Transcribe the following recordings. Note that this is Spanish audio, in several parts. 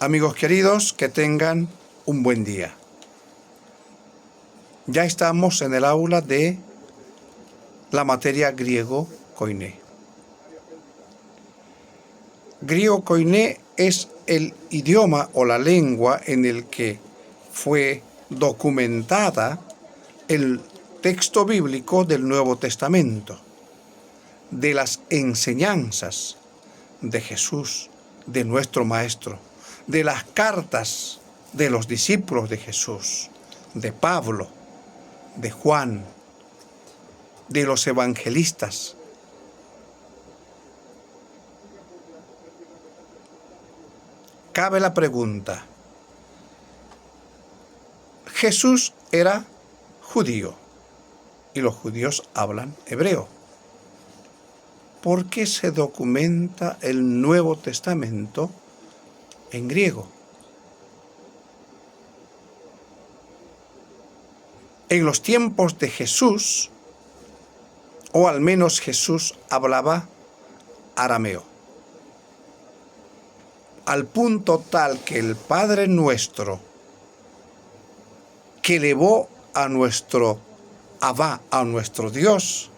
Amigos queridos, que tengan un buen día. Ya estamos en el aula de la materia griego koiné. Griego koiné es el idioma o la lengua en el que fue documentada el texto bíblico del Nuevo Testamento, de las enseñanzas de Jesús, de nuestro Maestro, de las cartas de los discípulos de Jesús, de Pablo, de Juan, de los evangelistas. Cabe la pregunta: Jesús era judío y los judíos hablan hebreo. ¿Por qué se documenta el Nuevo Testamento en griego? En los tiempos de Jesús, o al menos Jesús hablaba arameo, al punto tal que el Padre Nuestro, que elevó a nuestro Abba, a nuestro Dios,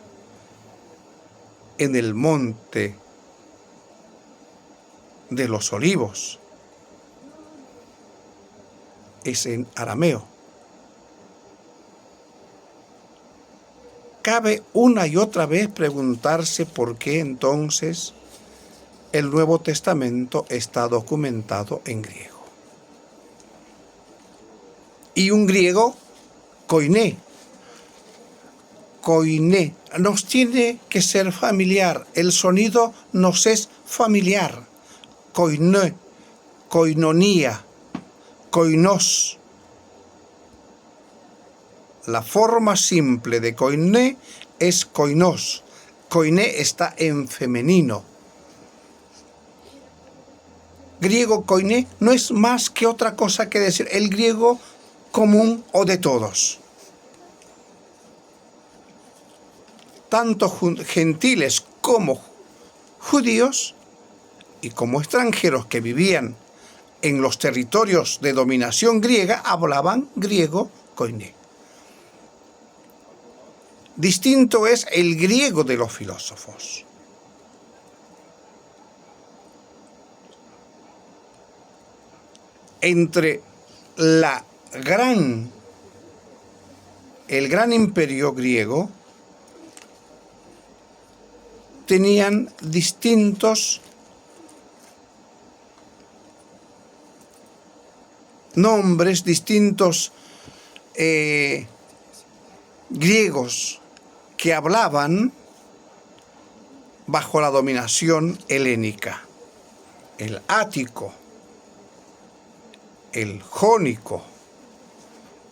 en el monte de los olivos, es en arameo. Cabe una y otra vez preguntarse por qué entonces el Nuevo Testamento está documentado en griego. Y un griego koiné. Koiné nos tiene que ser familiar. El sonido nos es familiar. Koiné, koinonía, koinos. La forma simple de koiné es koinos. Koiné está en femenino. Griego koiné no es más que otra cosa que decir el griego común o de todos. Tanto gentiles como judíos y como extranjeros que vivían en los territorios de dominación griega hablaban griego koiné. Distinto es el griego de los filósofos. Entre el gran imperio griego tenían distintos nombres, distintos griegos que hablaban bajo la dominación helénica. El ático, el jónico,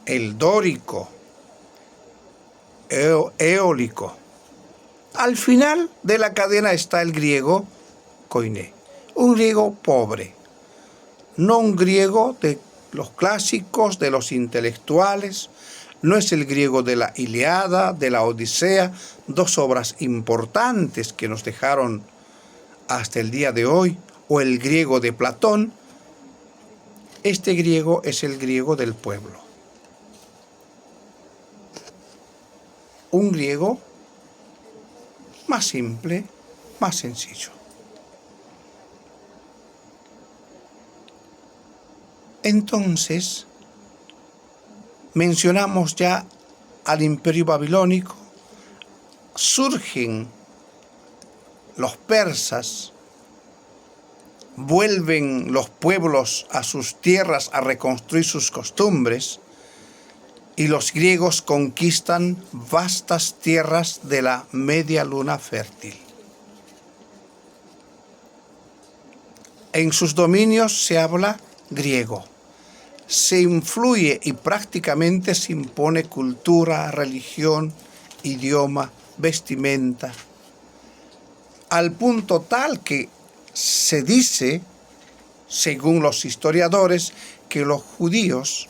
el dórico, eólico. Al final de la cadena está el griego koiné, un griego pobre, no un griego de los clásicos, de los intelectuales, no es el griego de la Ilíada, de la Odisea, dos obras importantes que nos dejaron hasta el día de hoy, o el griego de Platón. Este griego es el griego del pueblo. Un griego más simple, más sencillo. Entonces, mencionamos ya al imperio babilónico, surgen los persas, vuelven los pueblos a sus tierras a reconstruir sus costumbres, y los griegos conquistan vastas tierras de la media luna fértil. En sus dominios se habla griego, se influye y prácticamente se impone cultura, religión, idioma, vestimenta, al punto tal que se dice, según los historiadores, que los judíos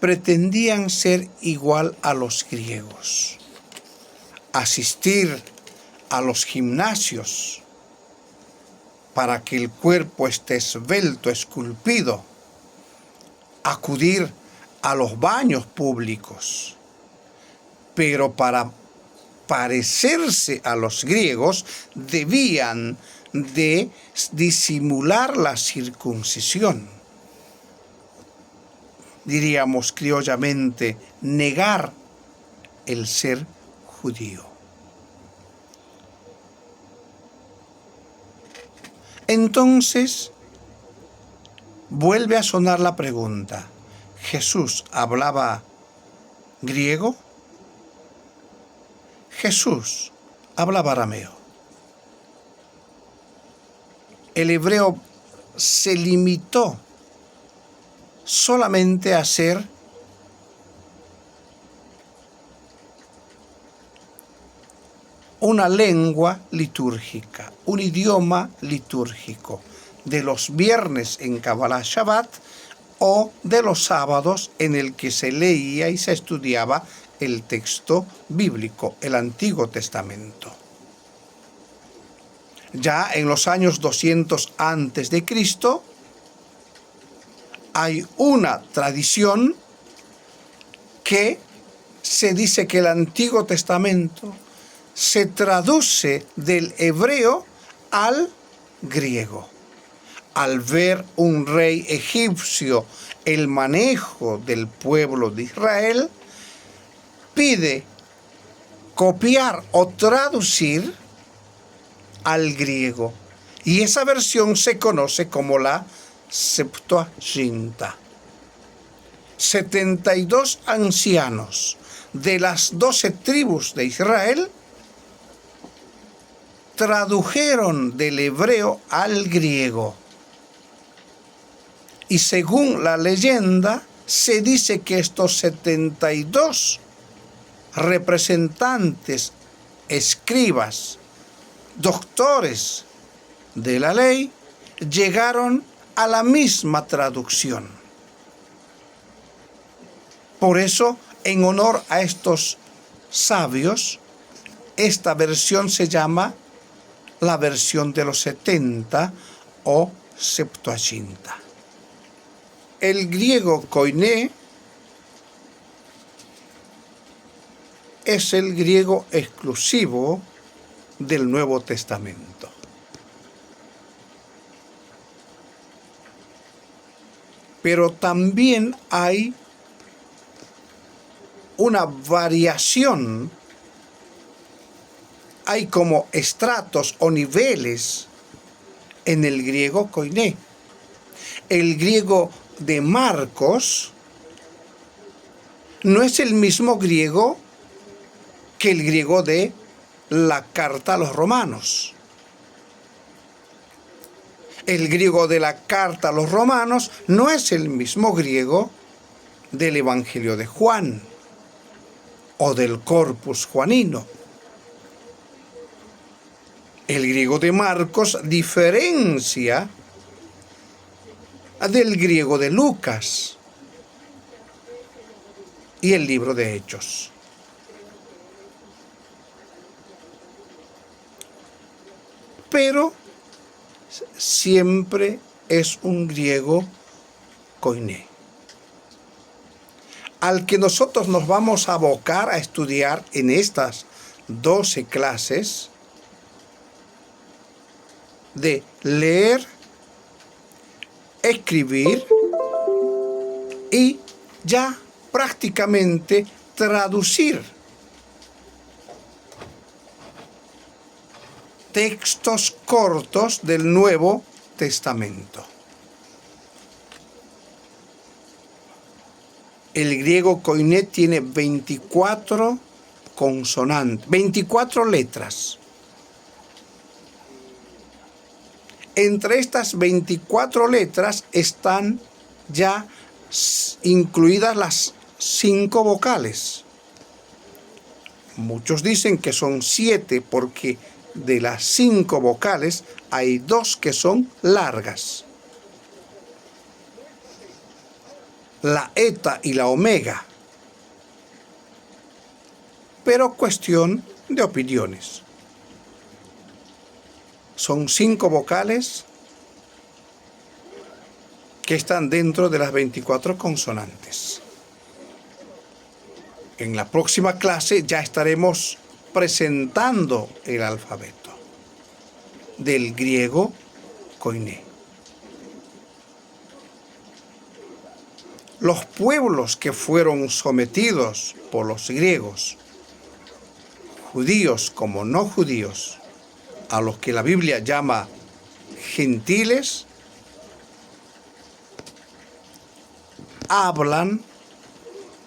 pretendían ser igual a los griegos, asistir a los gimnasios, para que el cuerpo esté esbelto, esculpido, acudir a los baños públicos. Pero para parecerse a los griegos, debían de disimular la circuncisión. Diríamos criollamente, negar el ser judío. Entonces, vuelve a sonar la pregunta: ¿Jesús hablaba griego? Jesús hablaba arameo. El hebreo se limitó solamente a ser una lengua litúrgica, un idioma litúrgico de los viernes en Kabbalah Shabbat o de los sábados en el que se leía y se estudiaba el texto bíblico, el Antiguo Testamento. Ya en los años 200 antes de Cristo hay una tradición que se dice que el Antiguo Testamento se traduce del hebreo al griego. Al ver un rey egipcio el manejo del pueblo de Israel, pide copiar o traducir al griego. Y esa versión se conoce como la Septuaginta. 72 ancianos de las 12 tribus de Israel tradujeron del hebreo al griego. Y según la leyenda, se dice que estos 72 representantes, escribas, doctores de la ley, llegaron a la misma traducción. Por eso, en honor a estos sabios, esta versión se llama la versión de los 70 o Septuaginta. El griego koiné es el griego exclusivo del Nuevo Testamento. Pero también hay una variación, hay como estratos o niveles en el griego koiné. El griego de Marcos no es el mismo griego que el griego de la carta a los romanos. El griego de la carta a los romanos no es el mismo griego del Evangelio de Juan o del Corpus Juanino. El griego de Marcos diferencia del griego de Lucas y el libro de Hechos. Pero siempre es un griego koiné, al que nosotros nos vamos a abocar a estudiar en estas 12 clases de leer, escribir y ya prácticamente traducir textos cortos del Nuevo Testamento. El griego koiné tiene 24 consonantes, 24 letras. Entre estas 24 letras están ya incluidas las 5 vocales. Muchos dicen que son 7 porque de las 5 vocales hay 2 que son largas. La eta y la omega. Pero cuestión de opiniones. son 5 vocales que están dentro de las 24 consonantes. En la próxima clase ya estaremos presentando el alfabeto del griego koiné. Los pueblos que fueron sometidos por los griegos, judíos como no judíos, a los que la Biblia llama gentiles, hablan,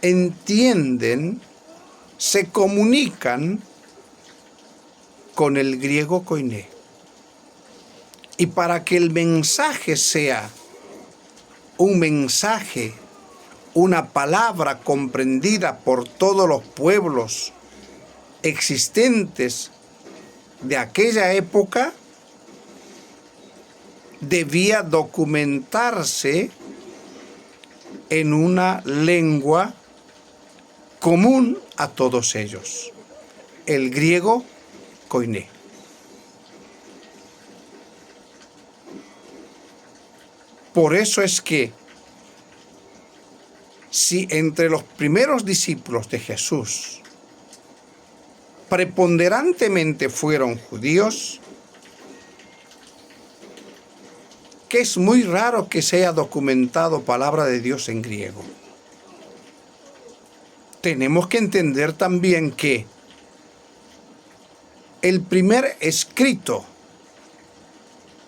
entienden, se comunican con el griego koiné. Y para que el mensaje sea un mensaje, una palabra comprendida por todos los pueblos existentes de aquella época, debía documentarse en una lengua común a todos ellos, el griego koiné. Por eso es que si entre los primeros discípulos de Jesús preponderantemente fueron judíos, que es muy raro que se haya documentado palabra de Dios en griego. Tenemos que entender también que el primer escrito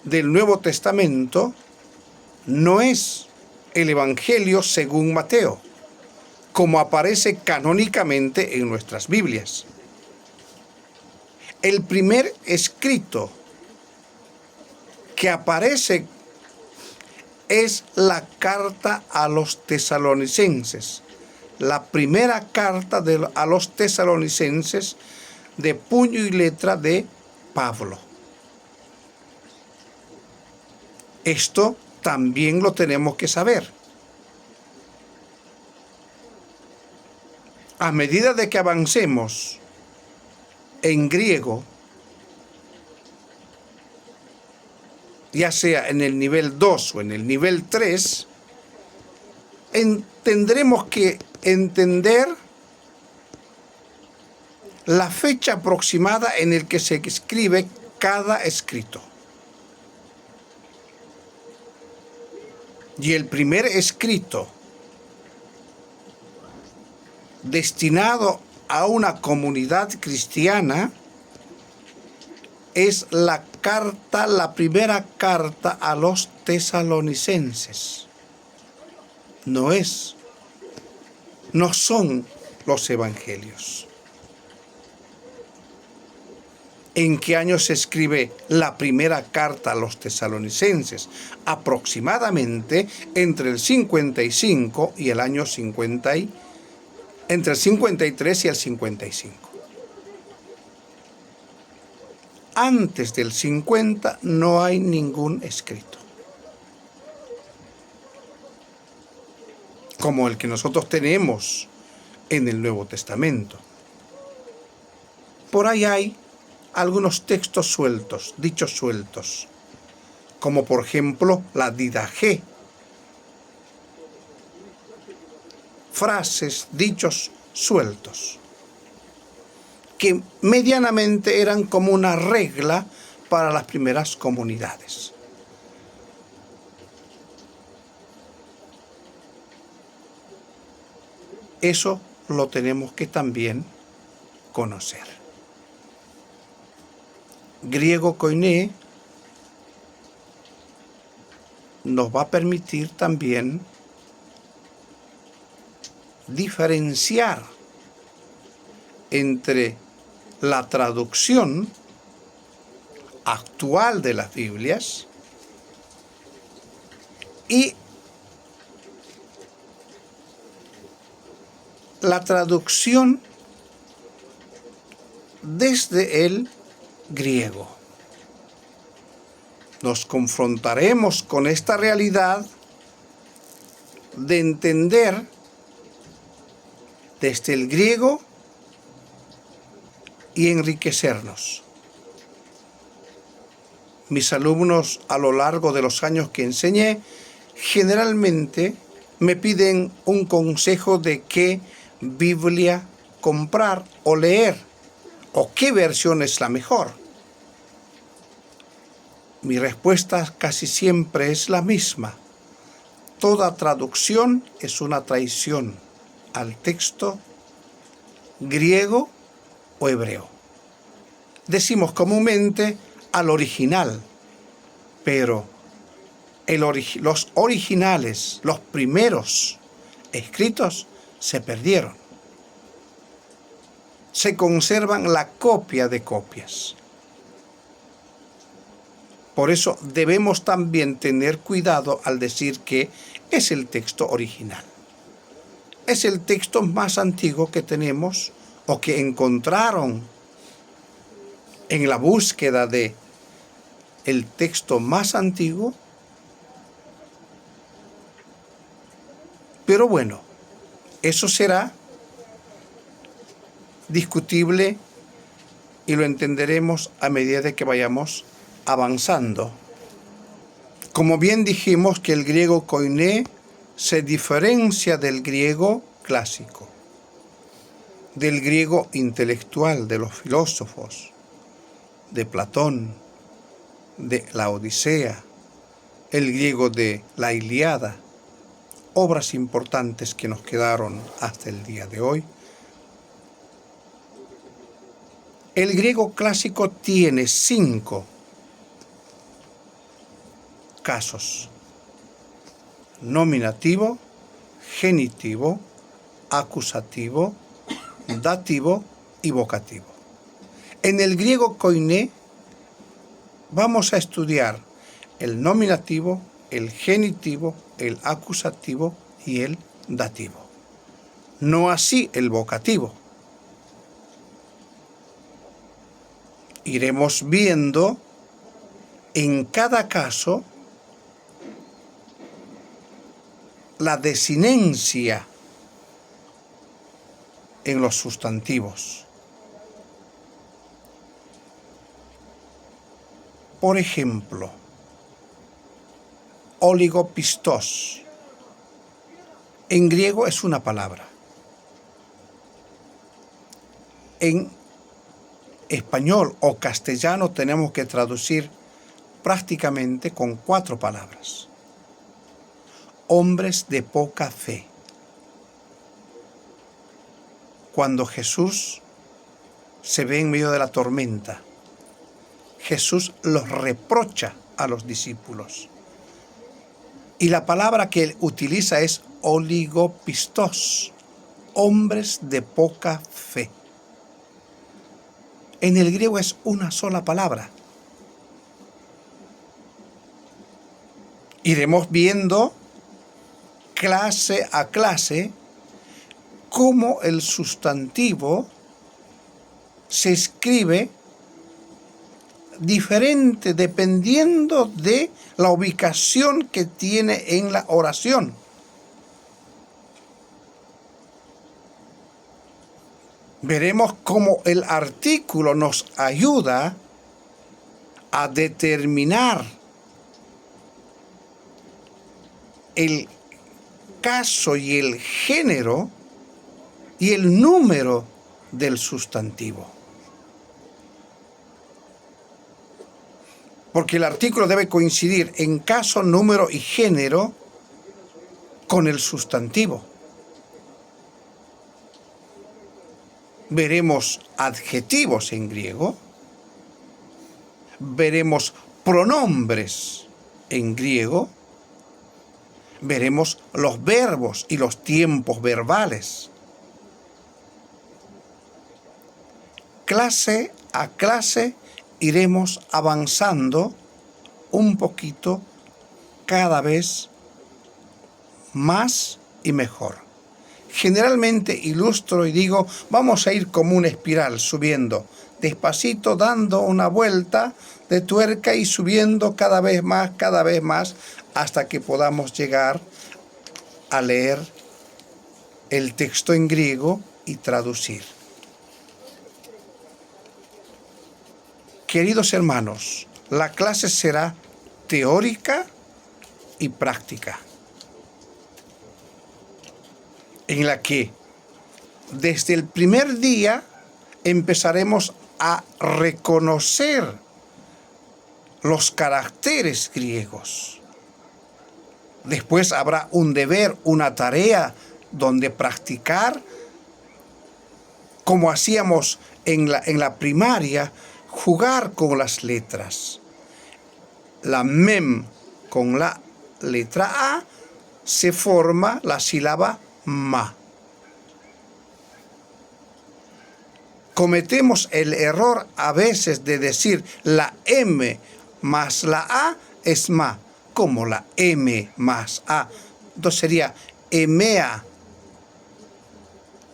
del Nuevo Testamento no es el Evangelio según Mateo, como aparece canónicamente en nuestras Biblias. El primer escrito que aparece es la carta a los tesalonicenses, la primera carta a los tesalonicenses de puño y letra de Pablo. Esto también lo tenemos que saber. A medida de que avancemos en griego, ya sea en el nivel 2 o en el nivel 3, tendremos que entender la fecha aproximada en el que se escribe cada escrito. Y el primer escrito destinado a una comunidad cristiana es la primera carta a los tesalonicenses. No son los evangelios. ¿En qué año se escribe la primera carta a los tesalonicenses? Aproximadamente entre el 55 y el año 50, entre el 53 y el 55. Antes del 50 no hay ningún escrito como el que nosotros tenemos en el Nuevo Testamento. Por ahí hay algunos textos sueltos, dichos sueltos, como por ejemplo la Didaché, frases, dichos sueltos, que medianamente eran como una regla para las primeras comunidades. Eso lo tenemos que también conocer. Griego koiné nos va a permitir también diferenciar entre la traducción actual de las Biblias y la traducción desde el griego. Nos confrontaremos con esta realidad de entender desde el griego y enriquecernos. Mis alumnos a lo largo de los años que enseñé generalmente me piden un consejo de qué Biblia comprar o leer o qué versión es la mejor. Mi respuesta casi siempre es la misma. Toda traducción es una traición al texto griego o hebreo. Decimos comúnmente al original, pero los originales, los primeros escritos, se perdieron. Se conservan la copia de copias. Por eso debemos también tener cuidado al decir que es el texto original. Es el texto más antiguo que tenemos o que encontraron en la búsqueda de el texto más antiguo. Pero bueno, eso será discutible y lo entenderemos a medida de que vayamos avanzando. Como bien dijimos que el griego koiné se diferencia del griego clásico, del griego intelectual de los filósofos, de Platón, de la Odisea, el griego de la Ilíada, obras importantes que nos quedaron hasta el día de hoy. El griego clásico tiene 5 casos: nominativo, genitivo, acusativo, dativo y vocativo. En el griego koiné vamos a estudiar el nominativo, el genitivo, el acusativo y el dativo. No así el vocativo. Iremos viendo en cada caso la desinencia en los sustantivos. Por ejemplo, oligopistos. En griego es una palabra. En español o castellano tenemos que traducir prácticamente con 4 palabras. Hombres de poca fe. Cuando Jesús se ve en medio de la tormenta, Jesús los reprocha a los discípulos. Y la palabra que él utiliza es oligopistos, hombres de poca fe. En el griego es una sola palabra. Iremos viendo clase a clase cómo el sustantivo se escribe diferente dependiendo de la ubicación que tiene en la oración. Veremos cómo el artículo nos ayuda a determinar el caso y el género y el número del sustantivo. Porque el artículo debe coincidir en caso, número y género con el sustantivo. Veremos adjetivos en griego, veremos pronombres en griego, veremos los verbos y los tiempos verbales. Clase a clase iremos avanzando un poquito cada vez más y mejor. Generalmente ilustro y digo, vamos a ir como una espiral subiendo, despacito dando una vuelta de tuerca y subiendo cada vez más, hasta que podamos llegar a leer el texto en griego y traducir. Queridos hermanos, La clase será teórica y práctica, en la que desde el primer día empezaremos a reconocer los caracteres griegos. Después habrá un deber, una tarea donde practicar, como hacíamos en la primaria, jugar con las letras. La mem con la letra A se forma la sílaba ma. Cometemos el error a veces de decir la M más la A es ma, como la M más A. Entonces sería emea.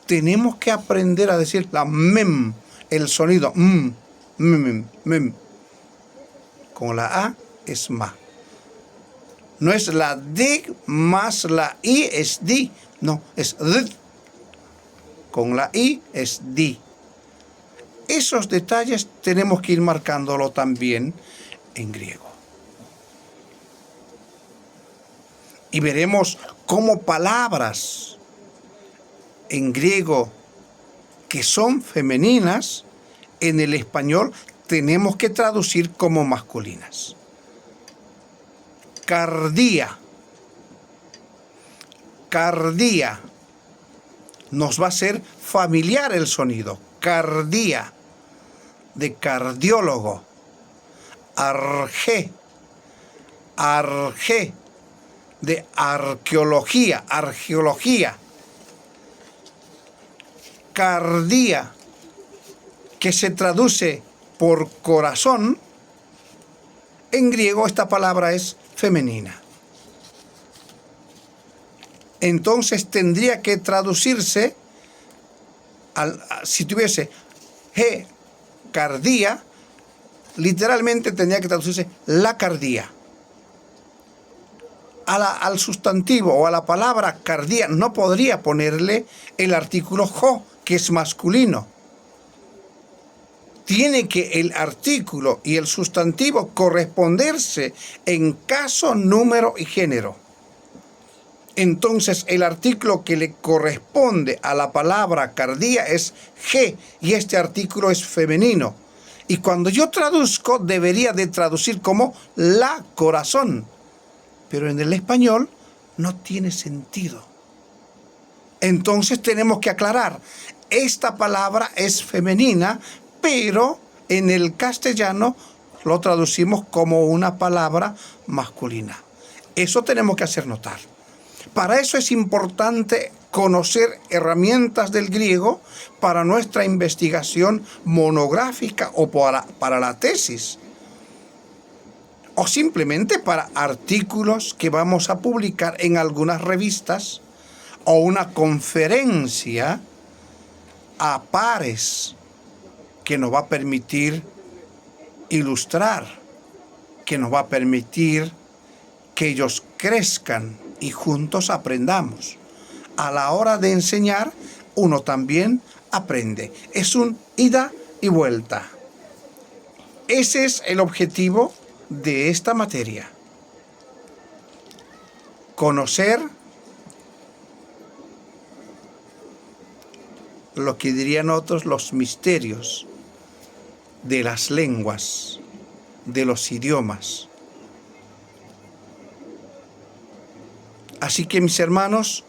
Tenemos que aprender a decir la mem, el sonido mem. Con la A es ma. No es la D más la I es di. No, es d. Con la I es di. Esos detalles tenemos que ir marcándolo también en griego. Y veremos cómo palabras en griego que son femeninas, en el español tenemos que traducir como masculinas. Cardía. Cardía. Nos va a ser familiar el sonido. Cardía, de cardiólogo. Arge. Arge, de arqueología, argeología. Cardía, que se traduce por corazón, en griego esta palabra es femenina. Entonces tendría que traducirse, si tuviese G, cardía, literalmente tendría que traducirse la cardía. Al sustantivo o a la palabra cardía no podría ponerle el artículo jo, que es masculino. Tiene que el artículo y el sustantivo corresponderse en caso, número y género. Entonces el artículo que le corresponde a la palabra cardía es G y este artículo es femenino. Y cuando yo traduzco debería de traducir como la corazón. Pero en el español no tiene sentido. Entonces tenemos que aclarar, esta palabra es femenina, pero en el castellano lo traducimos como una palabra masculina. Eso tenemos que hacer notar. Para eso es importante conocer herramientas del griego para nuestra investigación monográfica o para la tesis. O simplemente para artículos que vamos a publicar en algunas revistas o una conferencia a pares que nos va a permitir ilustrar, que nos va a permitir que ellos crezcan y juntos aprendamos. A la hora de enseñar, uno también aprende. Es un ida y vuelta. Ese es el objetivo de esta materia. Conocer lo que dirían otros los misterios de las lenguas, de los idiomas. Así que, mis hermanos,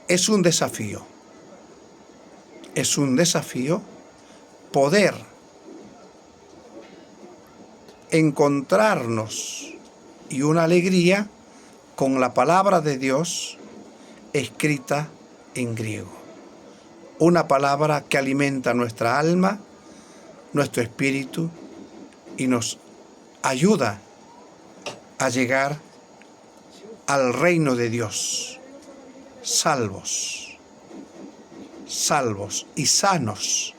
es un desafío. Es un desafío poder encontrarnos y una alegría con la palabra de Dios escrita en griego. Una palabra que alimenta nuestra alma, nuestro espíritu y nos ayuda a llegar al reino de Dios, salvos y sanos